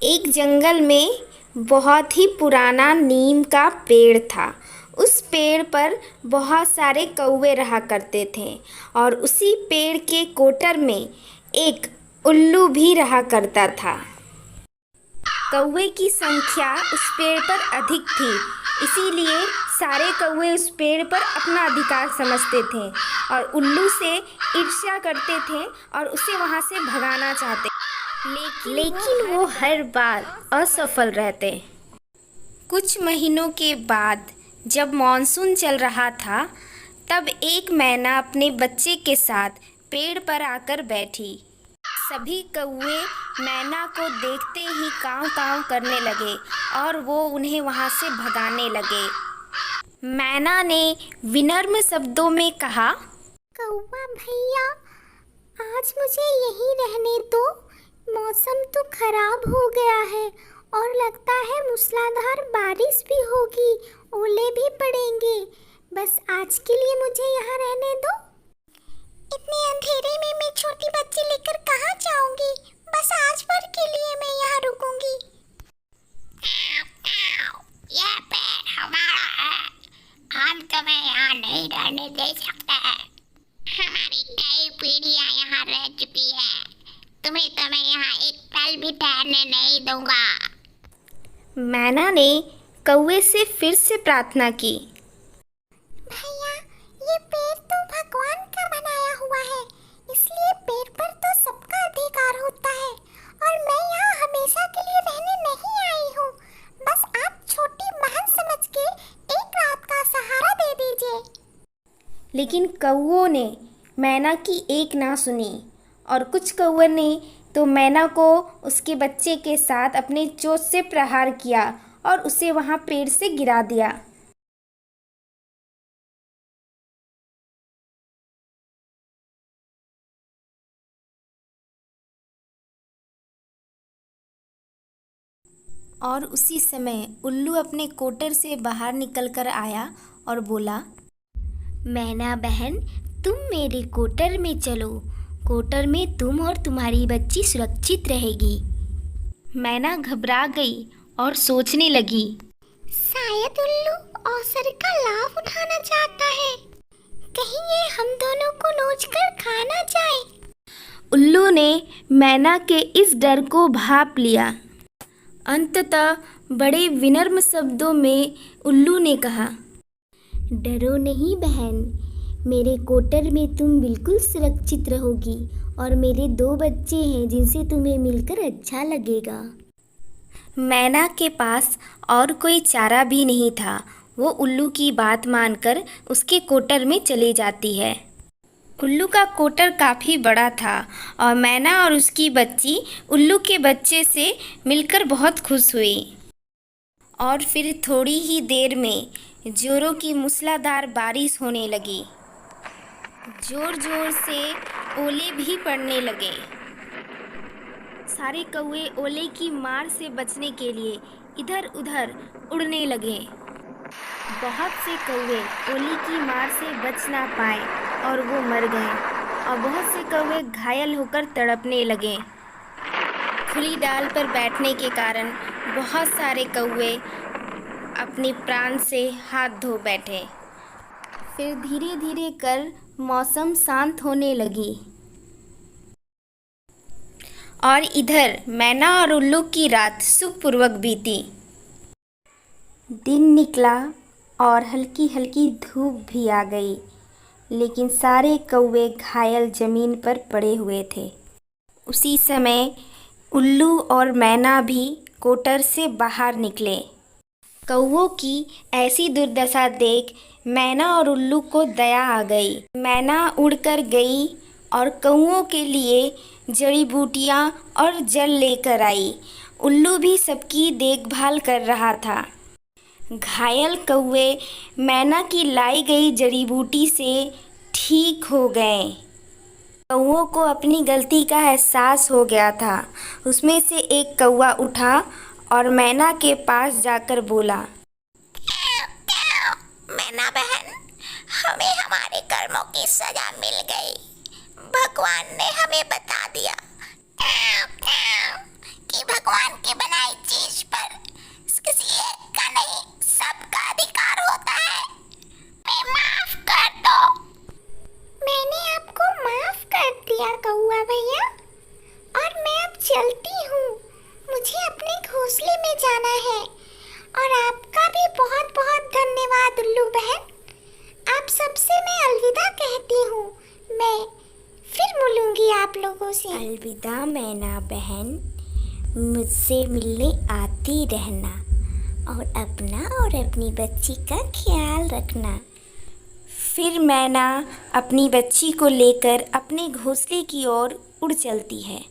एक जंगल में बहुत ही पुराना नीम का पेड़ था। उस पेड़ पर बहुत सारे कौवे रहा करते थे और उसी पेड़ के कोटर में एक उल्लू भी रहा करता था। कौवे की संख्या उस पेड़ पर अधिक थी, इसीलिए सारे कौवे उस पेड़ पर अपना अधिकार समझते थे और उल्लू से ईर्ष्या करते थे और उसे वहाँ से भगाना चाहते। लेकिन वो हर बार असफल रहते। कुछ महीनों के बाद जब मानसून चल रहा था, तब एक मैना अपने बच्चे के साथ पेड़ पर आकर बैठी। सभी कौवे मैना को देखते ही काँव काँव करने लगे और वो उन्हें वहाँ से भगाने लगे। मैना ने विनम्र शब्दों में कहा, कौवा भैया, आज मुझे यहीं रहने दो। मौसम तो खराब हो गया है और लगता है मूसलाधार बारिश भी होगी, ओले भी पड़ेंगे। बस आज के लिए मुझे यहाँ रहने दो। इतने अंधेरे में मैं छोटी बच्ची लेकर कहाँ जाऊंगी? बस आज भर के लिए मैं यहाँ रुकूंगी। यह पेड़ हमारा है, हम तुम्हें यहाँ नहीं रहने दे सकते। हमारी कई पीढ़ियाँ यहाँ रह चुकी है, तुम्हें यहाँ एक पल भी ठहरने नहीं दूंगा। मैना ने कौवे से फिर से प्रार्थना की। भैया, ये पेड़ तो भगवान का बनाया हुआ है, इसलिए पेड़ पर तो सबका अधिकार होता है और मैं यहाँ हमेशा के लिए रहने नहीं आई हूँ। बस आप छोटी बहन समझ के एक रात का सहारा दे दीजिए। लेकिन कौवों ने मैना की एक ना सुनी और कुछ कौवे ने तो मैना को उसके बच्चे के साथ अपने चोंच से प्रहार किया और उसे वहाँ पेड़ से गिरा दिया। और उसी समय उल्लू अपने कोटर से बाहर निकलकर आया और बोला, मैना बहन, तुम मेरे कोटर में चलो। कोटर में तुम और तुम्हारी बच्ची सुरक्षित रहेगी। मैना घबरा गई और सोचने लगी, शायद उल्लू अवसर का लाभ उठाना चाहता है। कहीं ये हम दोनों को नोच कर खा ना जाए। उल्लू ने मैना के इस डर को भांप लिया। अंततः बड़े विनम्र शब्दों में उल्लू ने कहा, डरो नहीं बहन, मेरे कोटर में तुम बिल्कुल सुरक्षित रहोगी और मेरे 2 बच्चे हैं जिनसे तुम्हें मिलकर अच्छा लगेगा। मैना के पास और कोई चारा भी नहीं था। वो उल्लू की बात मानकर उसके कोटर में चली जाती है। उल्लू का कोटर काफ़ी बड़ा था और मैना और उसकी बच्ची उल्लू के बच्चे से मिलकर बहुत खुश हुई। और फिर थोड़ी ही देर में जोरों की मूसलाधार बारिश होने लगी। जोर जोर से ओले भी पड़ने लगे। सारे कौवे ओले की मार से बचने के लिए इधर उधर उड़ने लगे। बहुत से कौवे ओले की मार से बच ना पाए और वो मर गए और बहुत से कौवे घायल होकर तड़पने लगे। खुली डाल पर बैठने के कारण बहुत सारे कौवे अपने प्राण से हाथ धो बैठे। फिर धीरे धीरे कर मौसम शांत होने लगी और इधर मैना और उल्लू की रात सुखपूर्वक बीती। दिन निकला और हल्की हल्की धूप भी आ गई, लेकिन सारे कौवे घायल जमीन पर पड़े हुए थे। उसी समय उल्लू और मैना भी कोटर से बाहर निकले। कौवों की ऐसी दुर्दशा देख मैना और उल्लू को दया आ गई। मैना उड़कर गई और कौवों के लिए जड़ी बूटियाँ और जल लेकर आई। उल्लू भी सबकी देखभाल कर रहा था। घायल कौवे मैना की लाई गई जड़ी बूटी से ठीक हो गए। कौवों को अपनी गलती का एहसास हो गया था। उसमें से एक कौवा उठा और मैना के पास जाकर बोला, मैना बहन, हमें हमारे कर्मों की सजा मिल गई। भगवान ने हमें बता दिया कि भगवान के बनाए मिलूंगी आप लोगों से। अलविदा मैना बहन, मुझसे मिलने आती रहना और अपना और अपनी बच्ची का ख्याल रखना। फिर मैना अपनी बच्ची को लेकर अपने घोंसले की ओर उड़ चलती है।